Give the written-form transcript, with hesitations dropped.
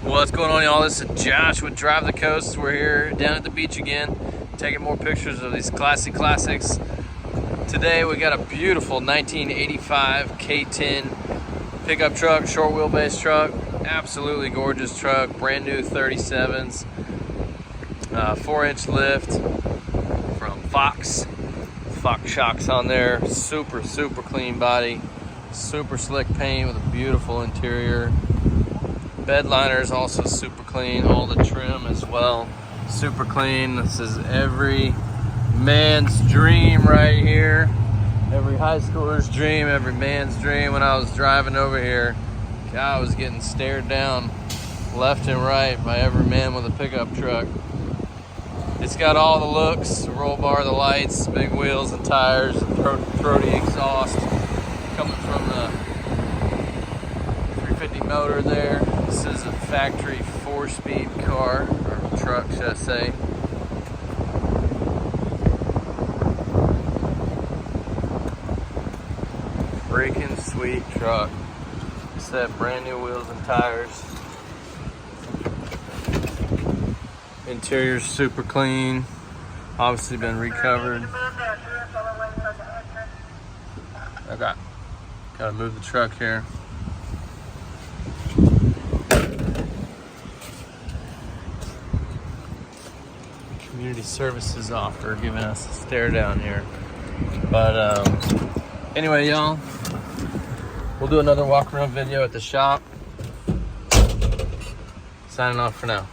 What's going on, y'all? This is Josh with Drive the Coast. We're here down at the beach again, taking more pictures of these classics. Today we got a beautiful 1985 K10 pickup truck, short wheelbase truck. Absolutely gorgeous truck, brand new 37s, 4-inch lift from Fox shocks on there. Super clean body, super slick paint with a beautiful interior. Bed liner is also super clean. All the trim as well, super clean. This is every man's dream right here. Every high schooler's dream, every man's dream. When I was driving over here, I was getting stared down left and right by every man with a pickup truck. It's got all the looks, the roll bar, the lights, big wheels and tires, throaty exhaust coming from the 350 motor there. This is a factory 4-speed car, or truck should I say. Freaking sweet truck. It's that brand new wheels and tires. Interior's super clean. Obviously been recovered. Okay. Gotta move the truck here. Community services officer giving us a stare down here. But anyway, y'all, we'll do another walk around video at the shop. Signing off for now.